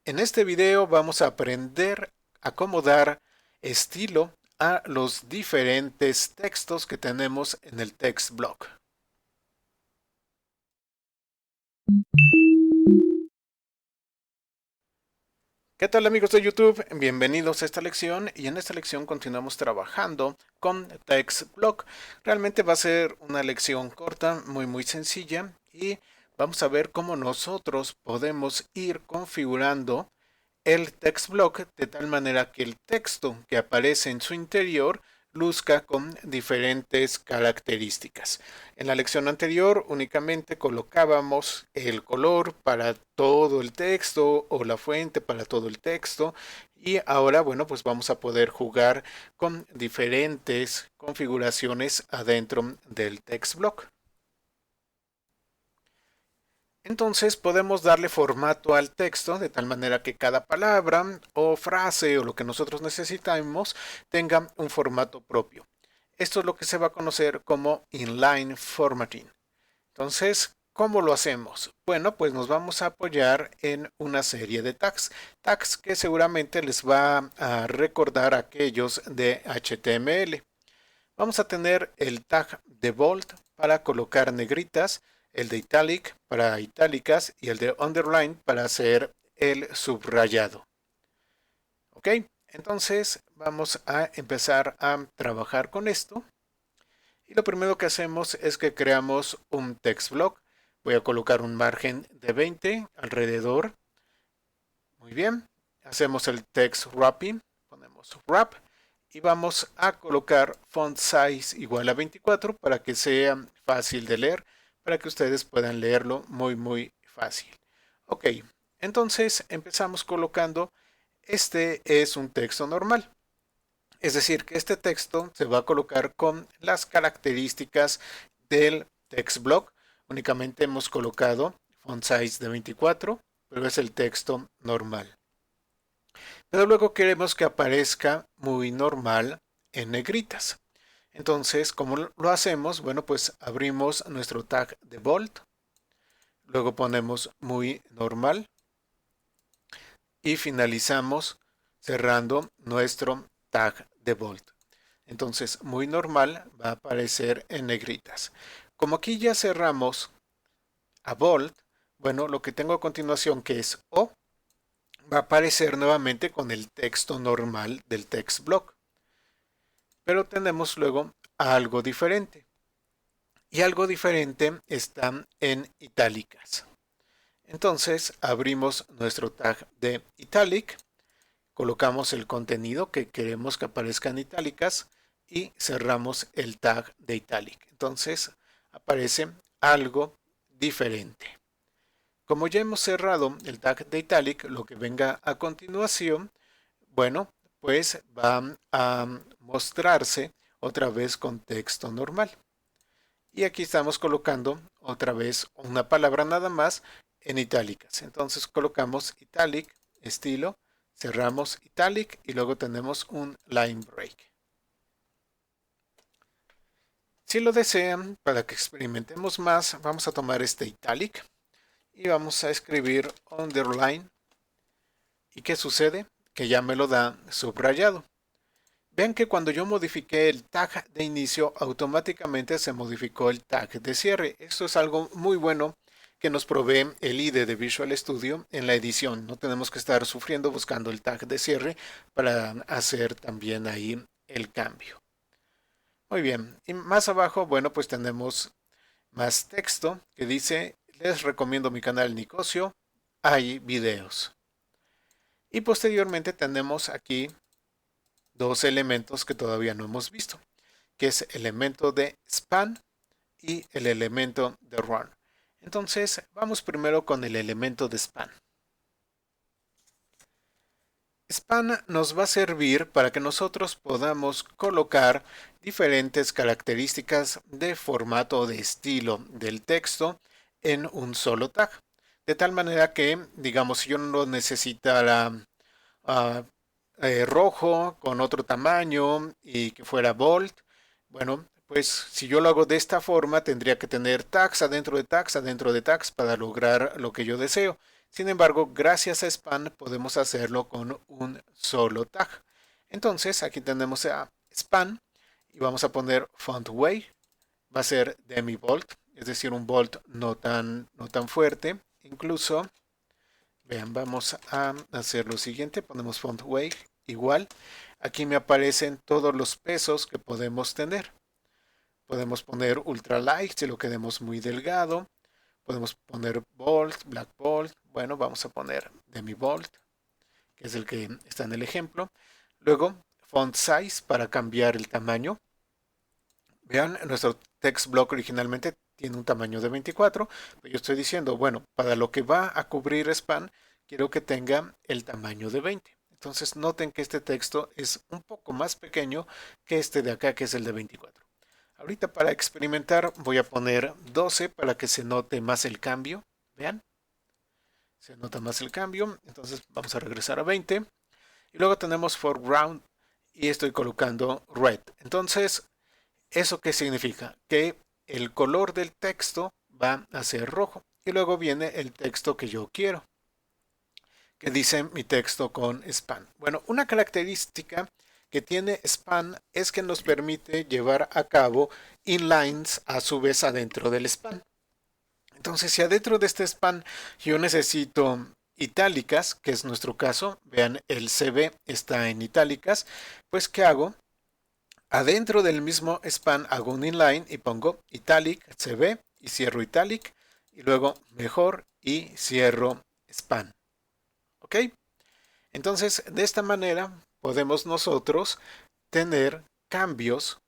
En este video vamos a aprender a cómo dar estilo a los diferentes textos que tenemos en el text block. ¿Qué tal amigos de YouTube? Bienvenidos a esta lección y en esta lección continuamos trabajando con text block. Realmente va a ser una lección corta, muy sencilla y vamos a ver cómo nosotros podemos ir configurando el text block de tal manera que el texto que aparece en su interior luzca con diferentes características. En la lección anterior únicamente colocábamos el color para todo el texto o la fuente para todo el texto y ahora, bueno, pues vamos a poder jugar con diferentes configuraciones adentro del text block. Entonces podemos darle formato al texto de tal manera que cada palabra o frase o lo que nosotros necesitamos tenga un formato propio. Esto es lo que se va a conocer como inline formatting. Entonces, ¿cómo lo hacemos? Bueno, pues nos vamos a apoyar en una serie de tags. Tags que seguramente les va a recordar a aquellos de HTML. Vamos a tener el tag de bold para colocar negritas, el de italic para itálicas y el de underline para hacer el subrayado. Ok, entonces vamos a empezar a trabajar con esto. Y lo primero que hacemos es que creamos un text block. Voy a colocar un margen de 20 alrededor. Muy bien. Hacemos el text wrapping. Ponemos wrap. Y vamos a colocar font size igual a 24 para que sea fácil de leer, para que ustedes puedan leerlo muy fácil. Ok, entonces empezamos colocando, este es un texto normal. Es decir, que este texto se va a colocar con las características del text block. Únicamente hemos colocado font size de 24, pero es el texto normal. Pero luego queremos que aparezca muy normal en negritas. Entonces, ¿cómo lo hacemos? Bueno, pues abrimos nuestro tag de bold, luego ponemos muy normal y finalizamos cerrando nuestro tag de bold. Entonces, muy normal va a aparecer en negritas. Como aquí ya cerramos a bold, bueno, lo que tengo a continuación que es O, va a aparecer nuevamente con el texto normal del text block. Pero tenemos luego algo diferente. Y algo diferente está en itálicas. Entonces abrimos nuestro tag de italic, colocamos el contenido que queremos que aparezca en itálicas y cerramos el tag de italic. Entonces aparece algo diferente. Como ya hemos cerrado el tag de italic, lo que venga a continuación, bueno, pues va a mostrarse otra vez con texto normal. Y aquí estamos colocando otra vez una palabra nada más en itálicas. Entonces colocamos italic, estilo, cerramos italic y luego tenemos un line break. Si lo desean, para que experimentemos más, vamos a tomar este italic y vamos a escribir underline. ¿Y qué sucede? Que ya me lo da subrayado. Vean que cuando yo modifiqué el tag de inicio, automáticamente se modificó el tag de cierre. Esto es algo muy bueno que nos provee el IDE de Visual Studio en la edición. No tenemos que estar sufriendo buscando el tag de cierre para hacer también ahí el cambio. Muy bien, y más abajo, bueno, pues tenemos más texto que dice, les recomiendo mi canal Nicosio, hay videos. Y posteriormente tenemos aquí dos elementos que todavía no hemos visto, que es el elemento de span y el elemento de run. Entonces vamos primero con el elemento de span. Span nos va a servir para que nosotros podamos colocar diferentes características de formato o de estilo del texto en un solo tag. De tal manera que, digamos, si yo no necesitara rojo con otro tamaño y que fuera bold, bueno, pues si yo lo hago de esta forma tendría que tener tags adentro de tags adentro de tags para lograr lo que yo deseo. Sin embargo, gracias a Span podemos hacerlo con un solo tag. Entonces, aquí tenemos a Span y vamos a poner font weight. Va a ser demi-bold, es decir, un bold no tan fuerte. Incluso, vean, vamos a hacer lo siguiente. Ponemos font weight igual. Aquí me aparecen todos los pesos que podemos tener. Podemos poner ultra light si lo queremos muy delgado. Podemos poner bold, black bold. Bueno, vamos a poner demi bold, que es el que está en el ejemplo. Luego, font size para cambiar el tamaño. Vean, nuestro text block originalmente tiene un tamaño de 24. Pero yo estoy diciendo, bueno, para lo que va a cubrir Span, quiero que tenga el tamaño de 20. Entonces noten que este texto es un poco más pequeño que este de acá, que es el de 24. Ahorita para experimentar voy a poner 12 para que se note más el cambio. Vean, se nota más el cambio. Entonces vamos a regresar a 20. Y luego tenemos foreground y estoy colocando red. Entonces, ¿eso qué significa? Que el color del texto va a ser rojo. Y luego viene el texto que yo quiero, que dice mi texto con span. Bueno, una característica que tiene span es que nos permite llevar a cabo inlines a su vez adentro del span. Entonces, si adentro de este span yo necesito itálicas, que es nuestro caso, vean, el CB está en itálicas, pues ¿qué hago? Adentro del mismo span hago un inline y pongo italic CB y cierro italic y luego mejor y cierro span. ¿Ok? Entonces, de esta manera podemos nosotros tener cambios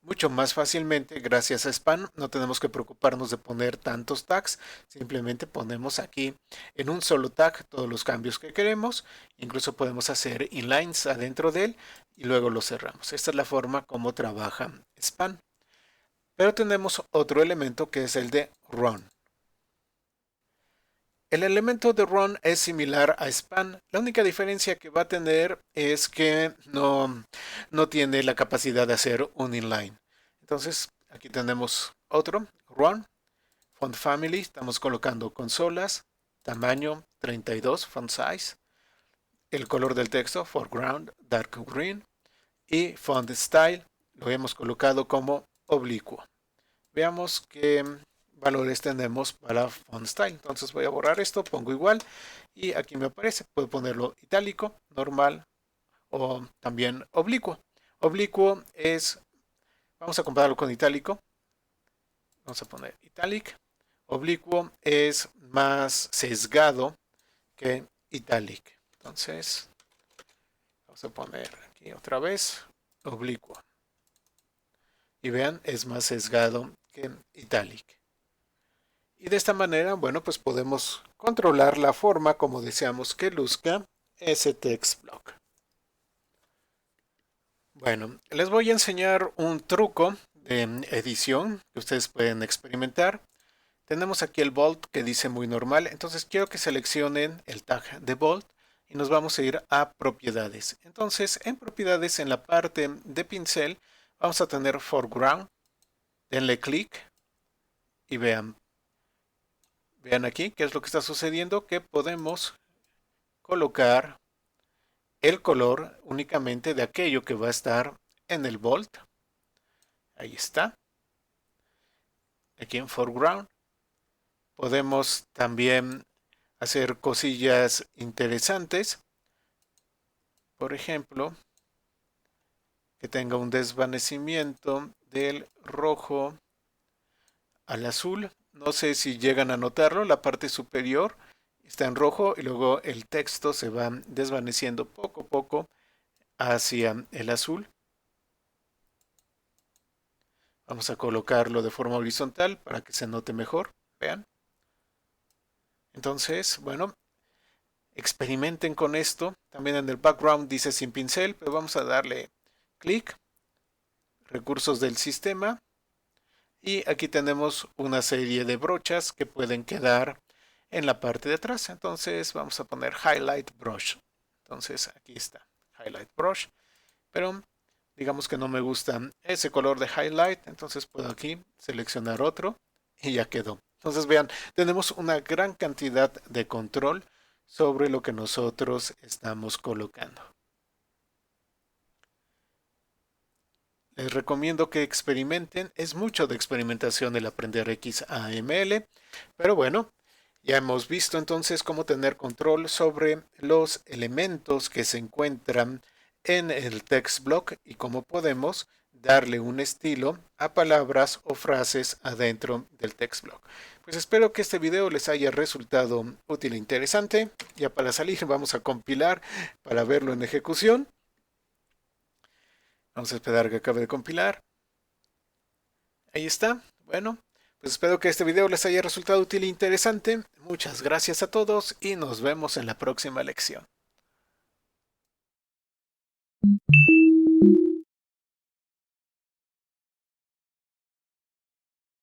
mucho más fácilmente gracias a Span. No tenemos que preocuparnos de poner tantos tags. Simplemente ponemos aquí en un solo tag todos los cambios que queremos. Incluso podemos hacer inlines adentro de él y luego lo cerramos. Esta es la forma como trabaja Span. Pero tenemos otro elemento que es el de run. El elemento de run es similar a span. La única diferencia que va a tener es que no tiene la capacidad de hacer un inline. Entonces, aquí tenemos otro, run, font family, estamos colocando consolas, tamaño 32, font size, el color del texto, foreground, dark green, y font style, lo hemos colocado como oblicuo. Veamos qué valores tenemos para font style. Entonces voy a borrar esto, pongo igual y aquí me aparece. Puedo ponerlo itálico, normal o también oblicuo. Oblicuo es, vamos a compararlo con itálico. Vamos a poner italic. Oblicuo es más sesgado que italic. Entonces vamos a poner aquí otra vez oblicuo. Y vean, es más sesgado que italic. Y de esta manera, bueno, pues podemos controlar la forma como deseamos que luzca ese text block. Bueno, les voy a enseñar un truco de edición que ustedes pueden experimentar. Tenemos aquí el bold que dice muy normal, entonces quiero que seleccionen el tag de bold y nos vamos a ir a propiedades. Entonces, en propiedades, en la parte de pincel, vamos a tener foreground. Denle clic y vean aquí qué es lo que está sucediendo, que podemos colocar el color únicamente de aquello que va a estar en el bold. Ahí está. Aquí en foreground. Podemos también hacer cosillas interesantes. Por ejemplo, que tenga un desvanecimiento del rojo al azul. No sé si llegan a notarlo, la parte superior está en rojo y luego el texto se va desvaneciendo poco a poco hacia el azul. Vamos a colocarlo de forma horizontal para que se note mejor. Vean. Entonces, bueno, experimenten con esto. También en el background dice sin pincel, pero vamos a darle clic. Recursos del sistema. Y aquí tenemos una serie de brochas que pueden quedar en la parte de atrás. Entonces vamos a poner Highlight Brush. Entonces aquí está, Highlight Brush. Pero digamos que no me gusta ese color de highlight. Entonces puedo aquí seleccionar otro y ya quedó. Entonces vean, tenemos una gran cantidad de control sobre lo que nosotros estamos colocando. Les recomiendo que experimenten. Es mucho de experimentación el aprender XAML, pero bueno, ya hemos visto entonces cómo tener control sobre los elementos que se encuentran en el text block y cómo podemos darle un estilo a palabras o frases adentro del text block. Pues espero que este video les haya resultado útil e interesante. Ya para salir vamos a compilar para verlo en ejecución. Vamos a esperar que acabe de compilar. Ahí está. Bueno, pues espero que este video les haya resultado útil e interesante. Muchas gracias a todos y nos vemos en la próxima lección.